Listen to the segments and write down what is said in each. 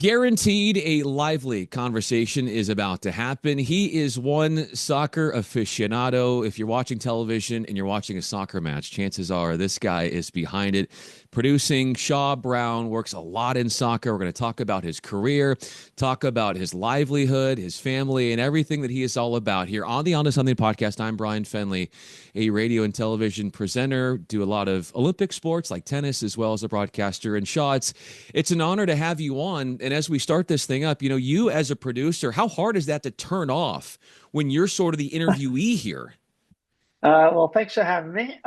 Guaranteed a lively conversation is about to happen. He is one soccer aficionado. If you're watching television and you're watching a soccer match, chances are this guy is behind it. Producing Shaw Brown works a lot in soccer. We're going to talk about his career, talk about his livelihood, his family, and everything that he is all about here on the On to Something podcast. I'm Bryan Fenley, a radio and television presenter, do a lot of Olympic sports like tennis as well as a broadcaster. And Shaw, it's an honor to have you on. And as we start this thing up, you as a producer, how hard is that to turn off when you're sort of the interviewee here? Well, thanks for having me.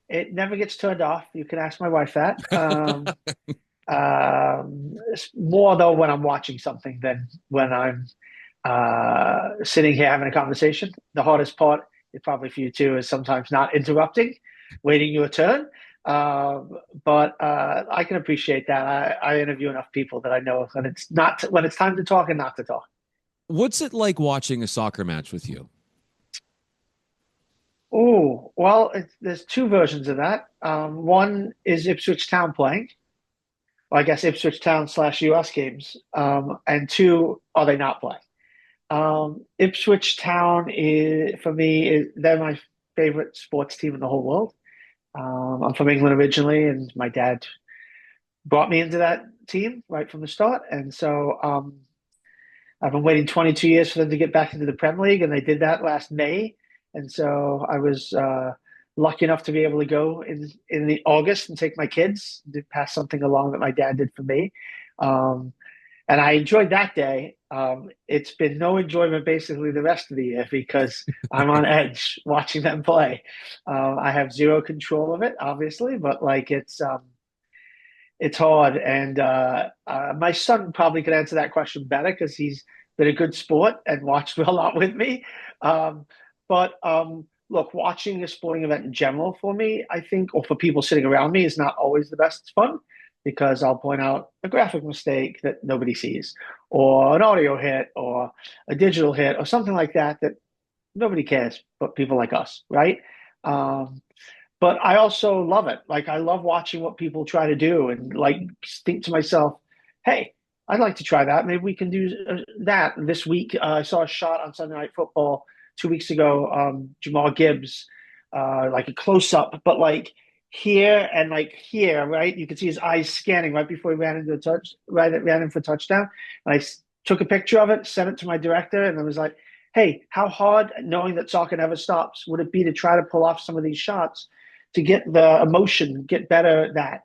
It never gets turned off. You can ask my wife that. It's more though when I'm watching something than when I'm sitting here having a conversation. The hardest part, probably for you too, is sometimes not interrupting, waiting your turn. But I can appreciate that. I interview enough people that I know when it's time to talk and not to talk. What's it like watching a soccer match with you? Oh, well, there's two versions of that. One is Ipswich Town playing, well, I guess Ipswich Town slash US games. And two, are they not playing? Ipswich Town for me, they're my favorite sports team in the whole world. I'm from England originally, and my dad brought me into that team right from the start. And so I've been waiting 22 years for them to get back into the Premier League, and they did that last May. And so I was lucky enough to be able to go in the August and take my kids to pass something along that my dad did for me. Um, and I enjoyed that day. It's been no enjoyment basically the rest of the year because I'm on edge watching them play. I have zero control of it, obviously, but like it's hard. And my son probably could answer that question better because he's been a good sport and watched a lot with me. Um, but look, watching a sporting event in general for me, I think, or for people sitting around me, is not always the best fun because I'll point out a graphic mistake that nobody sees, or an audio hit, or a digital hit, or something like that that nobody cares but people like us, right? Um, but I also love it. Like I love watching what people try to do and like think to myself, hey, I'd like to try that. Maybe we can do that this week. I saw a shot on Sunday Night Football 2 weeks ago. Jamal Gibbs, like a close up, but like here and like here, right? You could see his eyes scanning right before he ran into a ran in for touchdown. And took a picture of it, sent it to my director, and I was like, hey, how hard, knowing that soccer never stops, would it be to try to pull off some of these shots to get the emotion, get better at that?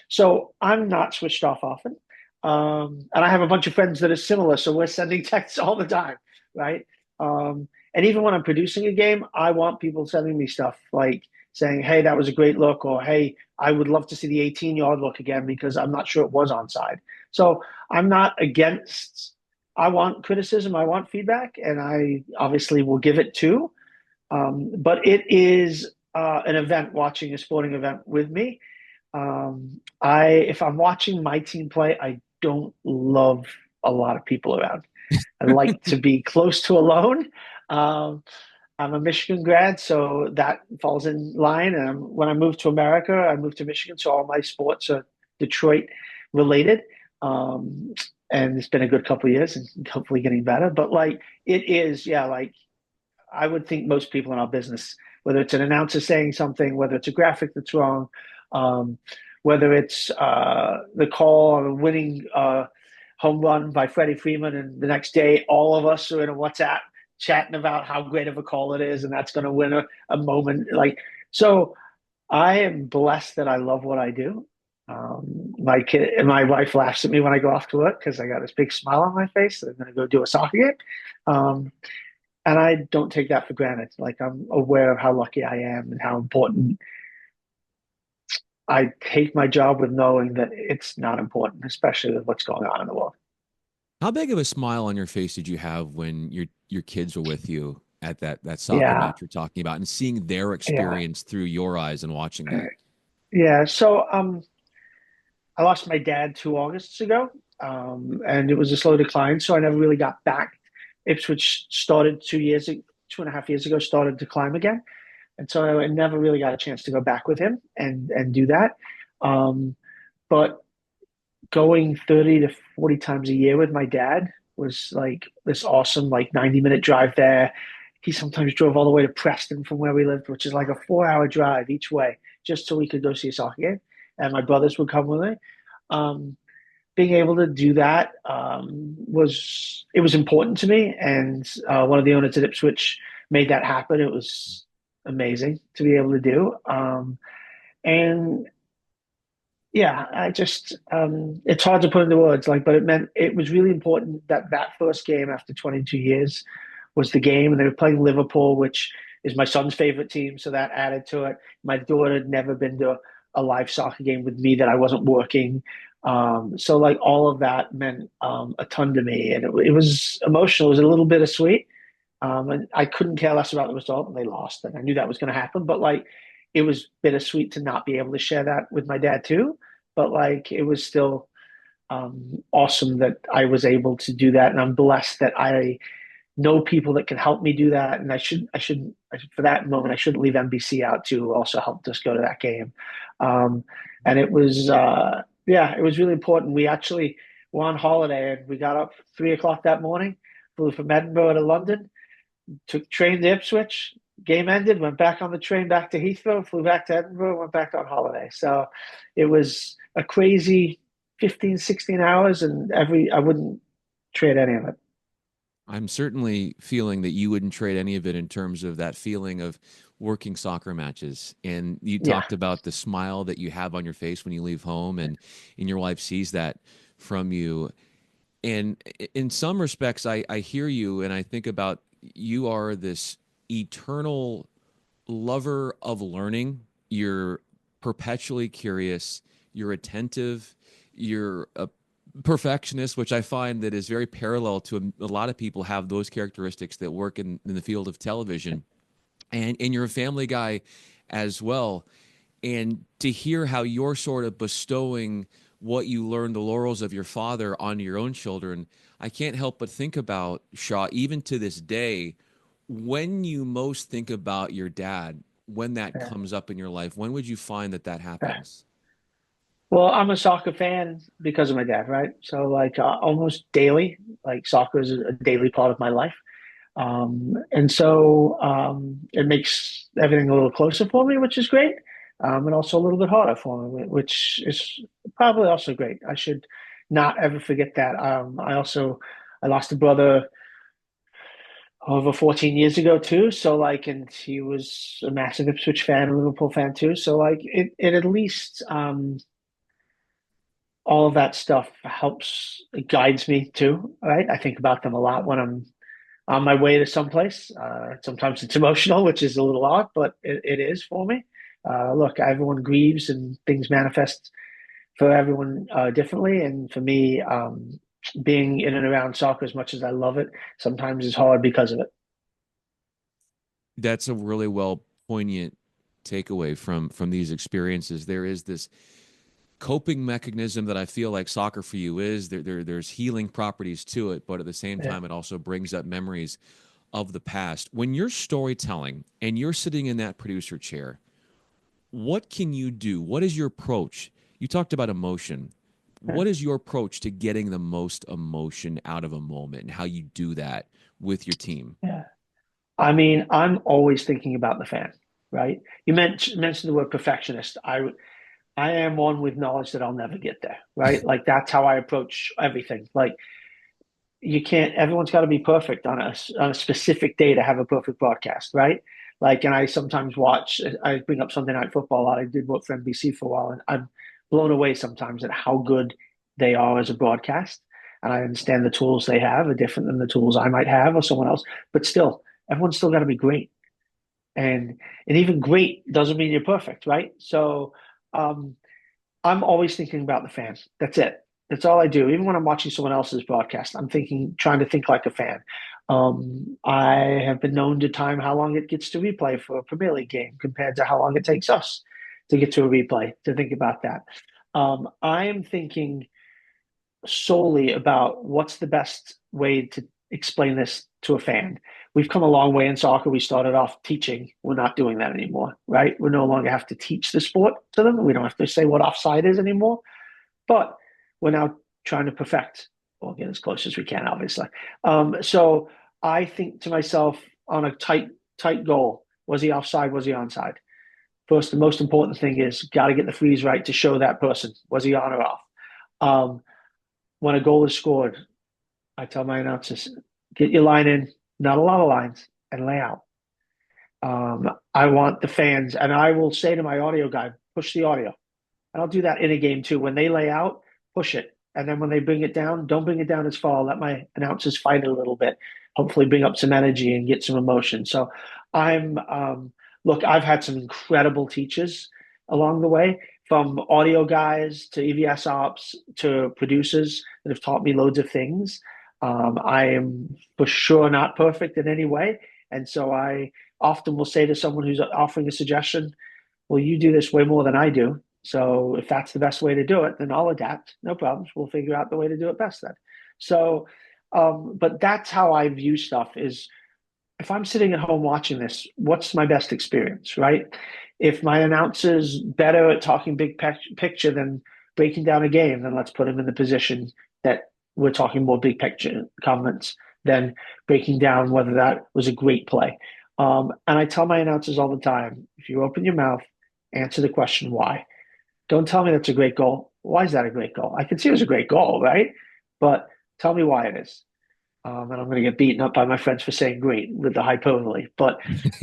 So I'm not switched off often. And I have a bunch of friends that are similar, so we're sending texts all the time, right? And even when I'm producing a game, I want people sending me stuff like saying, hey, that was a great look, or hey, I would love to see the 18-yard look again because I'm not sure it was onside. So I'm not against, I want criticism, I want feedback, and I obviously will give it too. But it is an event, watching a sporting event with me. If I'm watching my team play, I don't love a lot of people around. I like to be close to alone. Um, I'm a Michigan grad, so that falls in line. And when I moved to America, I moved to Michigan, so all my sports are Detroit related. Um, and it's been a good couple of years and hopefully getting better. But like it is, yeah, like I would think most people in our business, whether it's an announcer saying something, whether it's a graphic that's wrong, um, whether it's the call on a winning home run by Freddie Freeman, and the next day all of us are in a WhatsApp chatting about how great of a call it is, and that's going to win a moment. Like so, I am blessed that I love what I do. My kid and my wife laughs at me when I go off to work because I got this big smile on my face that I'm going to go do a soccer game. Um, and I don't take that for granted. Like I'm aware of how lucky I am and how important. I take my job with knowing that it's not important, especially with what's going on in the world. How big of a smile on your face did you have when your kids were with you at that soccer Yeah, match you're talking about and seeing their yeah, experience through your eyes and watching that? yeah. So I lost my dad 2 Augusts ago, and it was a slow decline. So I never really got back. Ipswich started 2 years, 2.5 years ago, started to climb again. And so I never really got a chance to go back with him and do that. Um, but going 30 to 40 times a year with my dad was like this awesome, like 90-minute drive there. He sometimes drove all the way to Preston from where we lived, which is like a 4 hour drive each way, just so we could go see a soccer game. And my brothers would come with me. Um, Being able to do that was important to me, and one of the owners at Ipswich made that happen. It was amazing to be able to do. And yeah, I just it's hard to put into words, like, but it was really important that that first game after 22 years was the game, and they were playing Liverpool, which is my son's favorite team, so that added to it. My daughter had never been to a live soccer game with me that I wasn't working, so like all of that meant a ton to me, and it was emotional. It was a little bittersweet, and I couldn't care less about the result, and they lost, and I knew that was going to happen. But like, it was bittersweet to not be able to share that with my dad too. But like, it was still awesome that I was able to do that, and I'm blessed that I know people that can help me do that. And for that moment, I shouldn't leave NBC out to also help us go to that game. Um, and it was, yeah, it was really important. We actually were on holiday, and we got up 3 o'clock that morning, flew from Edinburgh to London, took train to Ipswich. Game ended, went back on the train back to Heathrow, flew back to Edinburgh, went back on holiday. So it was a crazy 15, 16 hours, and I wouldn't trade any of it. I'm certainly feeling that you wouldn't trade any of it in terms of that feeling of working soccer matches. And you Yeah, talked about the smile that you have on your face when you leave home, and your wife sees that from you. And in some respects, I hear you, and I think about you are this eternal lover of learning. You're perpetually curious. You're attentive. You're a perfectionist, which I find that is very parallel to a lot of people have those characteristics that work in the field of television. And you're a family guy as well. And to hear how you're sort of bestowing what you learned, the laurels of your father, onto your own children, I can't help but think about, Shaw, even to this day, when you most think about your dad, when that yeah, comes up in your life, when would you find that that yeah. happens? Well, I'm a soccer fan because of my dad, right? So like almost daily, like soccer is a daily part of my life. And so it makes everything a little closer for me, which is great. And also a little bit harder for me, which is probably also great. I should not ever forget that. I lost a brother over 14 years ago too. So like, and he was a massive Ipswich fan, a Liverpool fan too. So like, it at least all of that stuff helps, it guides me too, right? I think about them a lot when I'm on my way to someplace. Sometimes it's emotional, which is a little odd, but it is for me. Look, everyone grieves and things manifest for everyone differently. And for me, being in and around soccer as much as I love it, sometimes is hard because of it. That's a really well poignant takeaway from these experiences. There is this coping mechanism that I feel like soccer for you is there's healing properties to it, but at the same Yeah, time, it also brings up memories of the past. When you're storytelling and you're sitting in that producer chair, what can you do? What is your approach? You talked about emotion. yeah, What is your approach to getting the most emotion out of a moment and how you do that with your team? yeah. I mean, I'm always thinking about the fan, right? You mentioned the word perfectionist. I am one with knowledge that I'll never get there, right? Like that's how I approach everything. Like you can't, everyone's got to be perfect on a specific day to have a perfect broadcast, right? Like, and I sometimes watch, I bring up Sunday Night Football a lot. I did work for NBC for a while, and I'm blown away sometimes at how good they are as a broadcast. And I understand the tools they have are different than the tools I might have or someone else, but still, everyone's still got to be great. And even great doesn't mean you're perfect, right? So, um, I'm always thinking about the fans. That's it. That's all I do. Even when I'm watching someone else's broadcast, I'm thinking, trying to think like a fan. I have been known to time how long it gets to replay for a Premier League game compared to how long it takes us to get to a replay, to think about that. I am thinking solely about what's the best way to explain this to a fan. We've come a long way in soccer. We started off teaching. We're not doing that anymore, right? We no longer have to teach the sport to them. We don't have to say what offside is anymore. But we're now trying to perfect or get as close as we can, obviously. So I think to myself on a tight goal, was he offside? Was he onside? First, the most important thing is got to get the freeze right to show that person, was he on or off? Um, when a goal is scored, I tell my announcers, get your line in, not a lot of lines, and lay out. I want the fans, and I will say to my audio guy, push the audio. And I'll do that in a game too. When they lay out, push it. And then when they bring it down, don't bring it down as far. Let my announcers fight it a little bit. Hopefully bring up some energy and get some emotion. So I'm look, I've had some incredible teachers along the way, from audio guys to EVS ops to producers that have taught me loads of things. I am for sure not perfect in any way. And so I often will say to someone who's offering a suggestion, well, you do this way more than I do. So if that's the best way to do it, then I'll adapt. No problems. We'll figure out the way to do it best then. So, but that's how I view stuff is if I'm sitting at home watching this, what's my best experience, right? If my announcer's better at talking big picture than breaking down a game, then let's put him in the position that we're talking more big picture comments than breaking down whether that was a great play. And I tell my announcers all the time, if you open your mouth, answer the question why. Don't tell me that's a great goal. Why is that a great goal? I can see it was a great goal, right? But tell me why it is. And I'm going to get beaten up by my friends for saying great with the hyperbole. But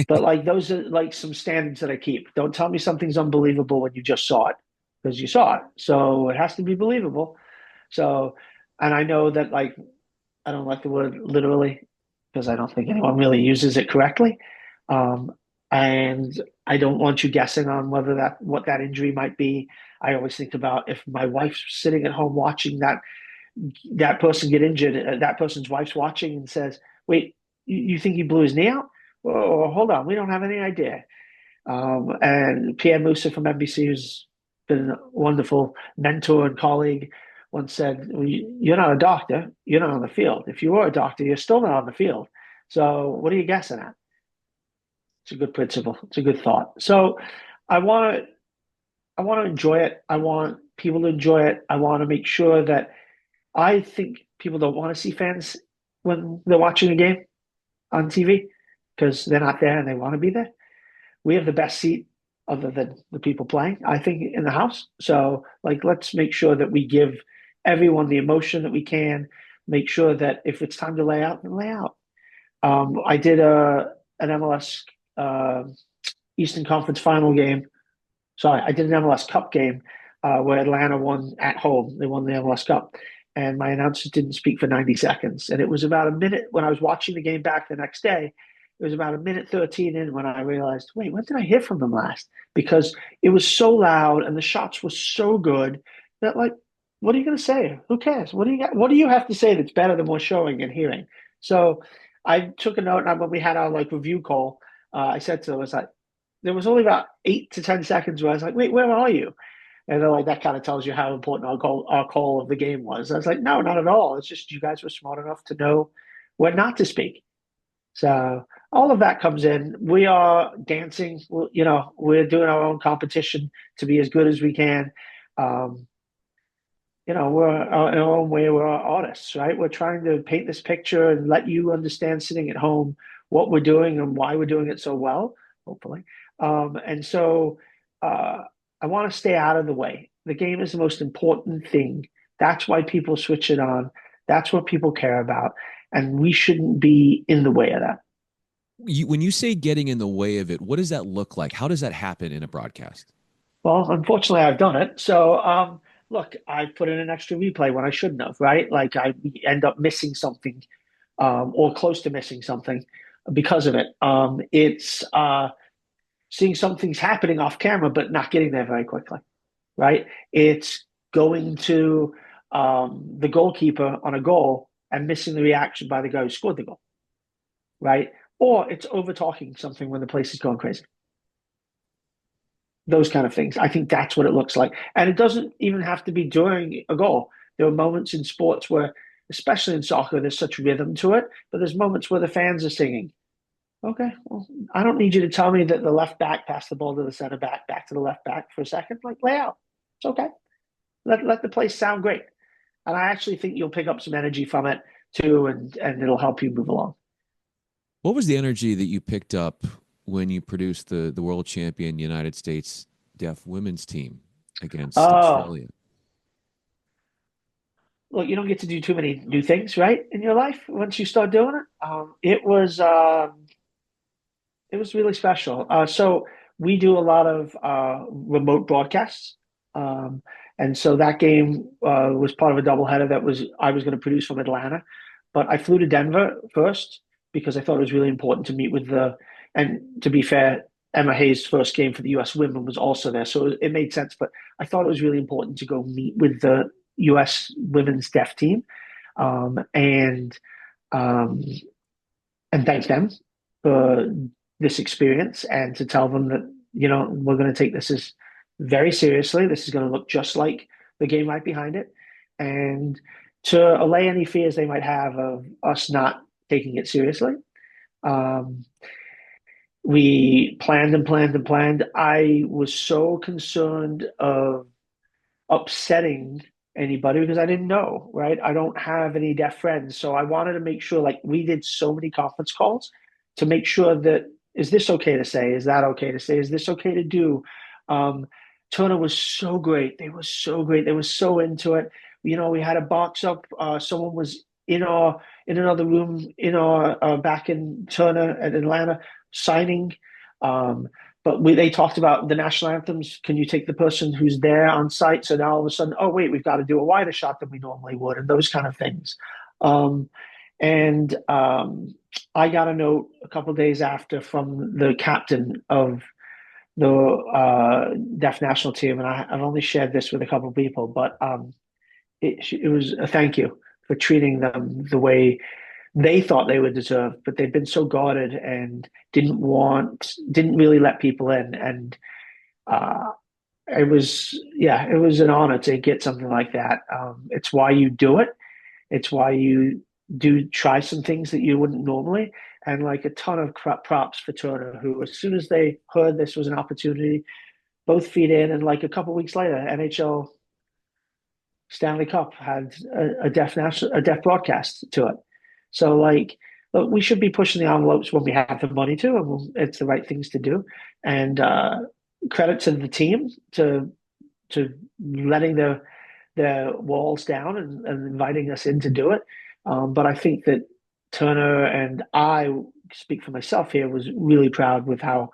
like those are like some standards that I keep. Don't tell me something's unbelievable when you just saw it because you saw it. So it has to be believable. So, and I know that like I don't like the word literally because I don't think anyone really uses it correctly. Um, and I don't want you guessing on whether that what that injury might be. I always think about if my wife's sitting at home watching that person get injured, that person's wife's watching and says, "Wait, you think he blew his knee out?" Well, hold on, we don't have any idea. And Pierre Musa from NBC, who's been a wonderful mentor and colleague, once said, well, "You're not a doctor. You're not on the field. If you were a doctor, you're still not on the field. So what are you guessing at?" It's a good principle. It's a good thought. So I want to I want to enjoy it. I want people to enjoy it. I want to make sure that I think people don't want to see fans when they're watching a game on TV because they're not there and they want to be there. We have the best seat other than the people playing, I think, in the house. So, like, let's make sure that we give everyone the emotion that we can. Make sure that if it's time to lay out, then lay out. I did an MLS Eastern Conference Final game. Sorry, I did an MLS Cup game where Atlanta won at home. They won the MLS Cup. And my announcer didn't speak for 90 seconds. And it was about a minute when I was watching the game back the next day. It was about a minute 13 in when I realized, wait, when did I hear from them last? Because it was so loud and the shots were so good that, like, what are you going to say? Who cares? What do you have to say that's better than we're showing and hearing? So I took a note, and when we had our like review call, I said to them, I was like, there was only about 8 to 10 seconds where I was like, wait, where are you? And they're like, that kind of tells you how important our call of the game was. I was like, no, not at all. It's just you guys were smart enough to know when not to speak. So all of that comes in. We are dancing. We're doing our own competition to be as good as we can. Um, we're in our own way. We're artists, right? We're trying to paint this picture and let you understand sitting at home what we're doing and why we're doing it so well, hopefully. And so I want to stay out of the way. The game is the most important thing. That's why people switch it on. That's what people care about. And we shouldn't be in the way of that. When you say getting in the way of it, what does that look like? How does that happen in a broadcast? Well, unfortunately, I've done it. So, look, I put in an extra replay when I shouldn't have, right? Like I end up missing something, or close to missing something because of it. It's seeing something's happening off camera, but not getting there very quickly, right? It's going to the goalkeeper on a goal and missing the reaction by the guy who scored the goal, right? Or it's over talking something when the place is going crazy. Those kind of things. I think that's what it looks like. And it doesn't even have to be during a goal. There are moments in sports where, especially in soccer, there's such rhythm to it, but there's moments where the fans are singing. Okay, well, I don't need you to tell me that the left back passed the ball to the center back, back to the left back for a second. Like, lay out. It's okay. Let the place sound great. And I actually think you'll pick up some energy from it too, and it'll help you move along. What was the energy that you picked up when you produced the world champion United States deaf women's team against Oh, Australia? look, you don't get to do too many new things, right, in your life once you start doing it. It was really special. So we do a lot of remote broadcasts, um, and so that game was part of a doubleheader that was I was going to produce from Atlanta, but I flew to Denver first because I thought it was really important to meet with the. And to be fair, Emma Hayes' first game for the U.S. women was also there, so it made sense. But I thought it was really important to go meet with the U.S. women's deaf team, and um, thank them for this experience and to tell them that, we're going to take this as very seriously. This is going to look just like the game right behind it. And to allay any fears they might have of us not taking it seriously. Um, we planned and planned and planned. I was so concerned of upsetting anybody because I didn't know, right? I don't have any deaf friends. So I wanted to make sure, like, we did so many conference calls to make sure that, is this okay to say? Is that okay to say? Is this okay to do? Um, Turner was so great. They were so great. They were so into it. We had a box up. Someone was in another room back in Turner at Atlanta signing. Um, but they talked about the national anthems. Can you take the person who's there on site? So now all of a sudden, oh wait, we've got to do a wider shot than we normally would, and those kind of things. Um, and I got a note a couple of days after from the captain of the deaf national team, and I've only shared this with a couple of people, but it was a thank you for treating them the way they thought they would deserve, but they've been so guarded and didn't really let people in. And uh, it was an honor to get something like that. It's why you do it. It's why you do try some things that you wouldn't normally. And like a ton of props for Turner, who as soon as they heard this was an opportunity, both feet in, and like a couple of weeks later, NHL Stanley Cup had a deaf broadcast to it. So like, look, we should be pushing the envelopes when we have the money to, and it's the right things to do. And credit to the team to letting their walls down and inviting us in to do it. But I think that Turner and I speak for myself here was really proud with how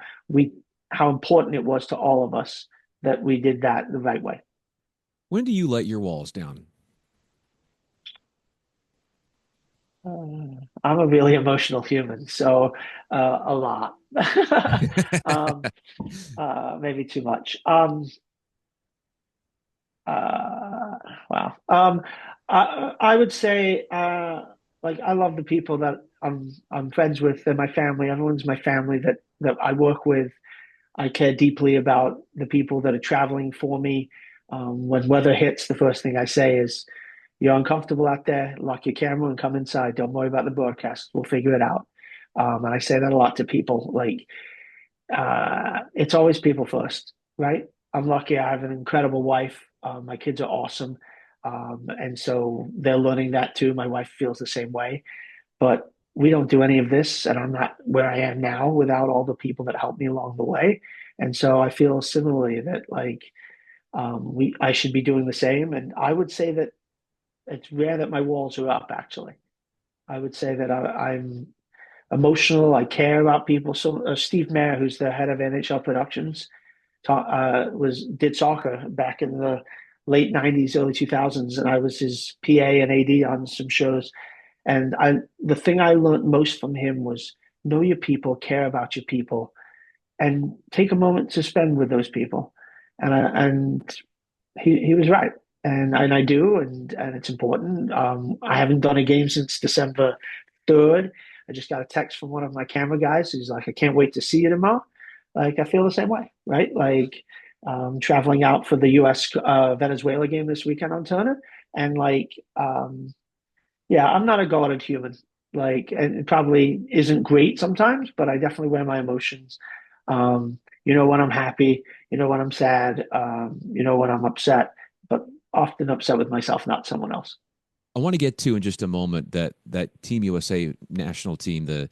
important it was to all of us that we did that the right way. When do you let your walls down? I'm a really emotional human, so a lot, um, maybe too much. Uh, wow. I would say, like, I love the people that I'm friends with. They're my family. Everyone's my family that I work with. I care deeply about the people that are traveling for me. When weather hits, the first thing I say is, "You're uncomfortable out there. Lock your camera and come inside. Don't worry about the broadcast. We'll figure it out." And I say that a lot to people. Like, it's always people first, right? I'm lucky. I have an incredible wife. My kids are awesome. And so they're learning that too. My wife feels the same way. But we don't do any of this, and I'm not where I am now without all the people that helped me along the way. And so I feel similarly that like I should be doing the same. And I would say that it's rare that my walls are up. Actually, I would say that I'm emotional. I care about people. So Steve Mayer, who's the head of NHL Productions, was did soccer back in the late '90s, early 2000s, and I was his PA and AD on some shows. And the thing I learned most from him was know your people, care about your people, and take a moment to spend with those people. And he was right, and I do, and it's important. I haven't done a game since December 3rd. I just got a text from one of my camera guys who's like, "I can't wait to see you tomorrow." Like, I feel the same way, right? Like, traveling out for the U.S. Venezuela game this weekend on Turner, and like, yeah, I'm not a guarded human. Like, and it probably isn't great sometimes, but I definitely wear my emotions. When I'm happy, when I'm sad, when I'm upset, but often upset with myself, not someone else. I want to get to in just a moment that Team USA national team, the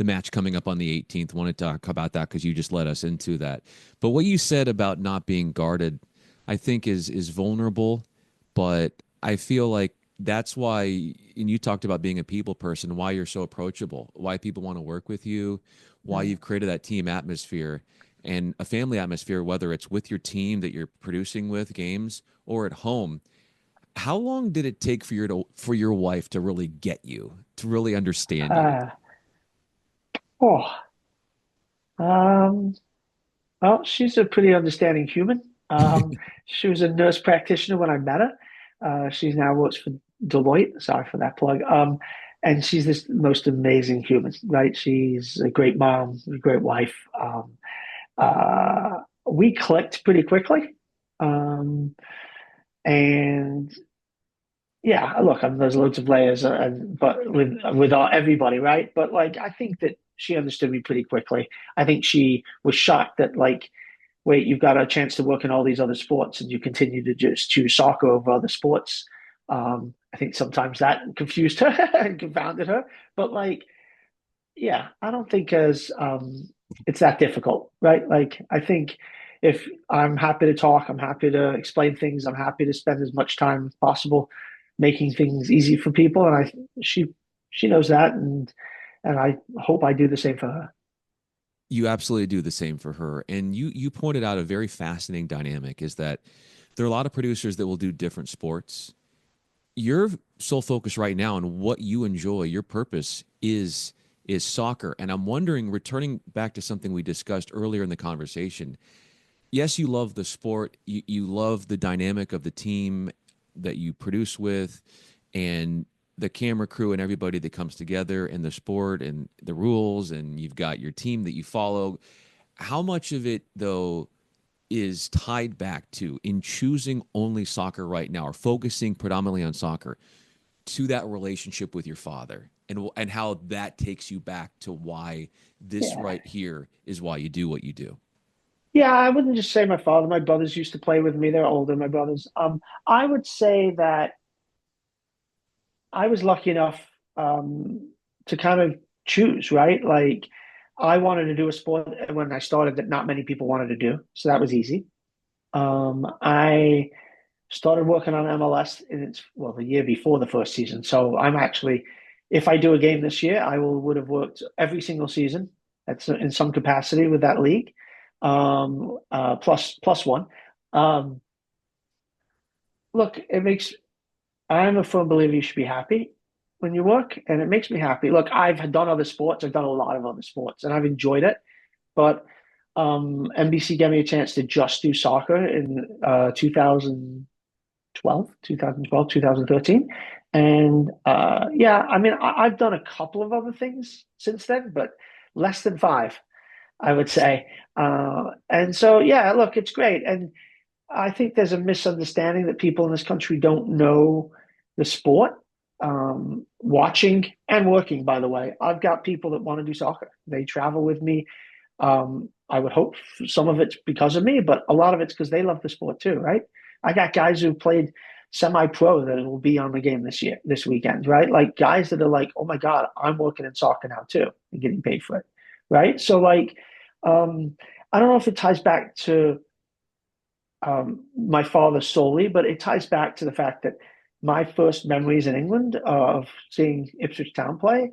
match coming up on the 18th. Want to talk about that because you just led us into that. But what you said about not being guarded, I think is vulnerable. But I feel like that's why, and you talked about being a people person, why you're so approachable, why people want to work with you, why Mm. you've created that team atmosphere and a family atmosphere, whether it's with your team that you're producing with games or at home. How long did it take for your wife to really get you, to really understand you? Uh, oh, um, well, she's a pretty understanding human. She was a nurse practitioner when I met her. She now works for Deloitte. Sorry for that plug. And she's this most amazing human, right? She's a great mom, a great wife. We clicked pretty quickly. Um, and yeah, look, there's loads of layers, but with everybody, right? But like, I think that she understood me pretty quickly. I think she was shocked that like, wait, you've got a chance to work in all these other sports, and you continue to just choose soccer over other sports. I think sometimes that confused her and confounded her. But like, yeah, I don't think as it's that difficult, right? Like, I think if I'm happy to talk, I'm happy to explain things, I'm happy to spend as much time as possible making things easy for people, and she knows that, and I hope I do the same for her. You absolutely do the same for her. And you pointed out a very fascinating dynamic is that there are a lot of producers that will do different sports. Your sole focus right now and what you enjoy, your purpose is soccer. And I'm wondering, returning back to something we discussed earlier in the conversation, yes, you love the sport, you love the dynamic of the team that you produce with, and the camera crew and everybody that comes together in the sport and the rules, and you've got your team that you follow. How much of it, though, is tied back to in choosing only soccer right now or focusing predominantly on soccer to that relationship with your father and how that takes you back to why this Yeah. right here is why you do what you do? Yeah, I wouldn't just say my father. My brothers used to play with me. They're older, my brothers. I would say that I was lucky enough to kind of choose, right? Like I wanted to do a sport when I started that not many people wanted to do. So that was easy. I started working on MLS in its well, the year before the first season. So I'm actually, if I do a game this year, I would have worked every single season. That's in some capacity with that league. Plus one. Um, look, it makes I'm a firm believer you should be happy when you work, and it makes me happy. Look, I've done other sports. I've done a lot of other sports, and I've enjoyed it. But NBC gave me a chance to just do soccer in 2012, 2013. And yeah, I mean, I've done a couple of other things since then, but less than five, I would say. And so, yeah, look, it's great. And I think there's a misunderstanding that people in this country don't know the sport. Watching and working, by the way, I've got people that want to do soccer. They travel with me. I would hope some of it's because of me, but a lot of it's because they love the sport too, right? I got guys who played semi-pro that will be on the game this weekend, right? Like guys that are like, oh my God, I'm working in soccer now too and getting paid for it, right? So like, um, I don't know if it ties back to my father solely, but it ties back to the fact that my first memories in England of seeing Ipswich Town play,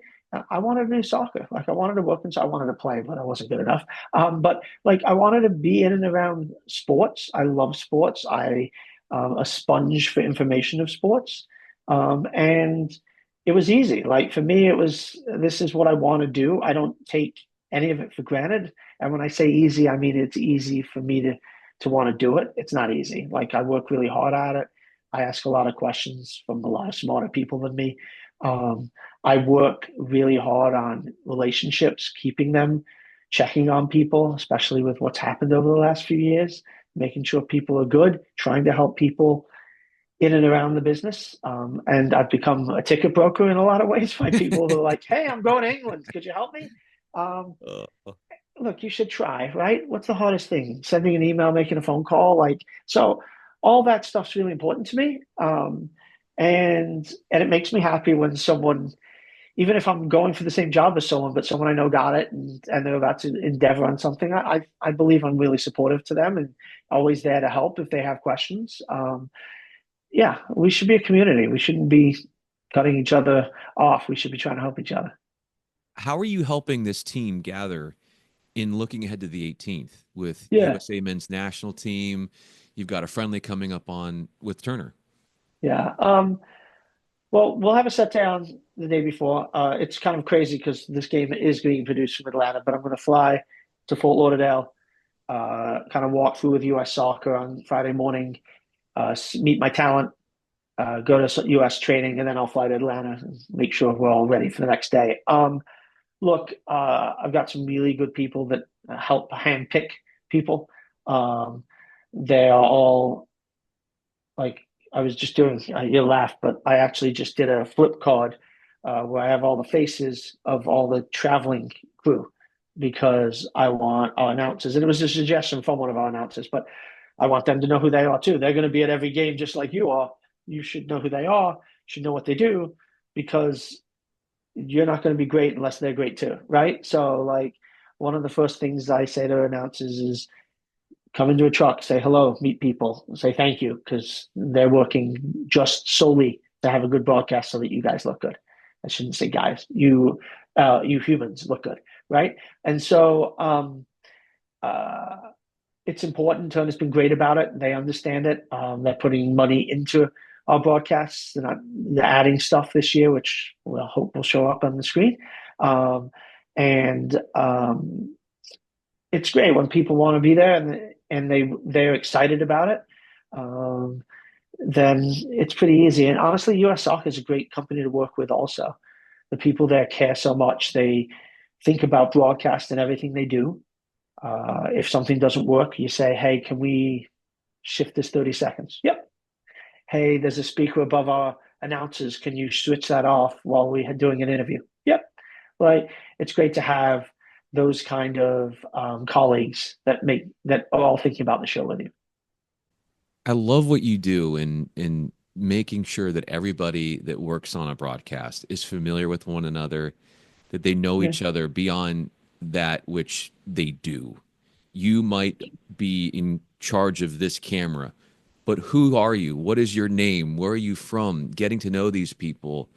I wanted to do soccer. Like I wanted to work in, so I wanted to play, but I wasn't good enough. But like I wanted to be in and around sports. I love sports. I a sponge for information of sports, and it was easy. Like for me, it was this is what I want to do. I don't take any of it for granted. And when I say easy, I mean it's easy for me to want to do it. It's not easy. Like I work really hard at it. I ask a lot of questions from a lot of smarter people than me. Um, I work really hard on relationships, keeping them, checking on people, especially with what's happened over the last few years, making sure people are good, trying to help people in and around the business. And I've become a ticket broker in a lot of ways by people who are like, hey, I'm going to England. Could you help me? Um, Uh, Look, you should try, right? What's the hardest thing? Sending an email, making a phone call, like so. All that stuff's really important to me. And it makes me happy when someone, even if I'm going for the same job as someone, but someone I know got it and they're about to endeavor on something, I believe I'm really supportive to them and always there to help if they have questions. Yeah, we should be a community. We shouldn't be cutting each other off. We should be trying to help each other. How are you helping this team gather in looking ahead to the 18th with Yeah, USA men's national team? You've got a friendly coming up on with Turner. yeah. Well, we'll have a set down the day before. It's kind of crazy because this game is being produced from Atlanta, but I'm going to fly to Fort Lauderdale, kind of walk through with US Soccer on Friday morning, meet my talent, go to US training, and then I'll fly to Atlanta and make sure we're all ready for the next day. Look, I've got some really good people that help handpick people. Um, they are all like, I was just doing, you'll laugh, but I actually just did a flip card where I have all the faces of all the traveling crew because I want our announcers, and it was a suggestion from one of our announcers, but I want them to know who they are too. They're going to be at every game just like you are. You should know who they are, should know what they do, because you're not going to be great unless they're great too, right? So, like, one of the first things I say to announcers is come into a truck, say hello, meet people, say thank you, because they're working just solely to have a good broadcast so that you guys look good. I shouldn't say guys, you humans look good, right? And so, uh, it's important. Turner's been great about it. They understand it. They're putting money into our broadcasts. They're adding stuff this year, which we'll hope will show up on the screen. Um, and it's great when people want to be there and they're excited about it. Um, then it's pretty easy. And honestly, US Soccer is a great company to work with. Also, the people there care so much. They think about broadcast and everything they do. If something doesn't work, you say, "Hey, can we shift this 30 seconds?" Yep. Hey, there's a speaker above our announcers. Can you switch that off while we're doing an interview? Yep. Like, it's great to have those kind of colleagues that are all thinking about the show with you. I love what you do in making sure that everybody that works on a broadcast is familiar with one another, that they know Yeah. each other beyond that which they do. You might be in charge of this camera, but who are you? What is your name? Where are you from? Getting to know these people.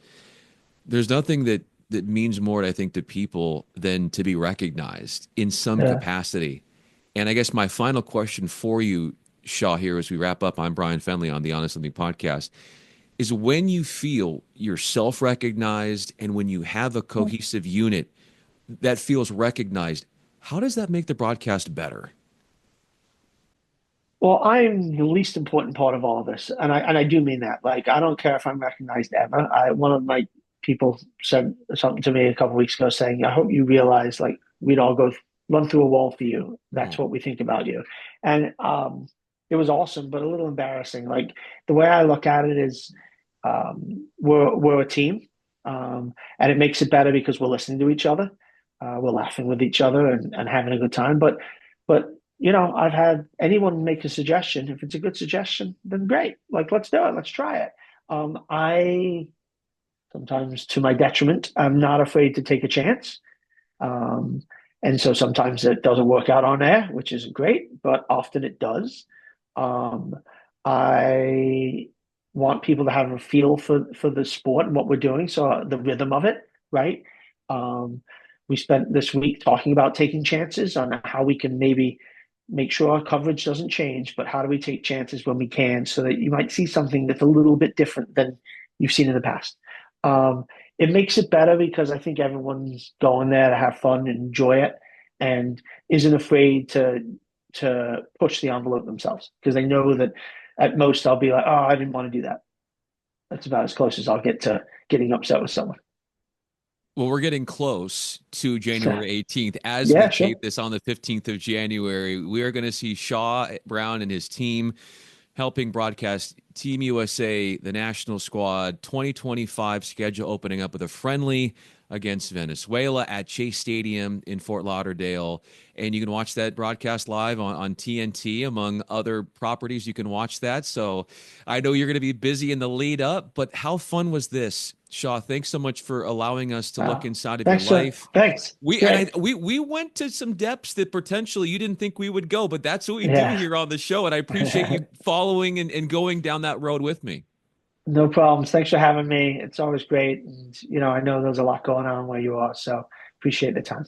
There's nothing that means more, I think, to people than to be recognized in some Yeah. capacity. And I guess my final question for you, Shaw, here as we wrap up, I'm Bryan Fenley on the Honest Living podcast, is when you feel you're self recognized and when you have a cohesive unit that feels recognized, how does that make the broadcast better? Well, I'm the least important part of all of this, and I do mean that. Like, I don't care if I'm recognized ever. One of my people said something to me a couple of weeks ago, saying, "I hope you realize, like, we'd all go run through a wall for you. That's Oh, what we think about you." And it was awesome, but a little embarrassing. Like, the way I look at it is, we're a team, and it makes it better because we're listening to each other, we're laughing with each other and having a good time. But I've had anyone make a suggestion. If it's a good suggestion, then great. Like, let's do it. Let's try it. I sometimes, to my detriment, I'm not afraid to take a chance. Um, and so sometimes it doesn't work out on air, which isn't great, but often it does. Um, I want people to have a feel for the sport and what we're doing, so the rhythm of it, right? Um, we spent this week talking about taking chances on how we can maybe make sure our coverage doesn't change, but how do we take chances when we can so that you might see something that's a little bit different than you've seen in the past. Um, it makes it better because I think everyone's going there to have fun and enjoy it and isn't afraid to push the envelope themselves because they know that at most I'll be like, oh, I didn't want to do that. That's about as close as I'll get to getting upset with someone. well, we're getting close to So, January 18th. As we yeah, sure. tape this on the 15th of January, we are going to see Shaw Brown and his team helping broadcast Team USA, the national squad, 2025 schedule opening up with a friendly against Venezuela at Chase Stadium in Fort Lauderdale. And you can watch that broadcast live on TNT, among other properties. You can watch that. So I know you're going to be busy in the lead up, but how fun was this? Shaw, thanks so much for allowing us to look inside of your life. Thanks. It's great. We went to some depths that potentially you didn't think we would go, but that's what we do Yeah. here on the show. And I appreciate you following and going down that road with me. No problems. Thanks for having me. It's always great. And, I know there's a lot going on where you are, so appreciate the time.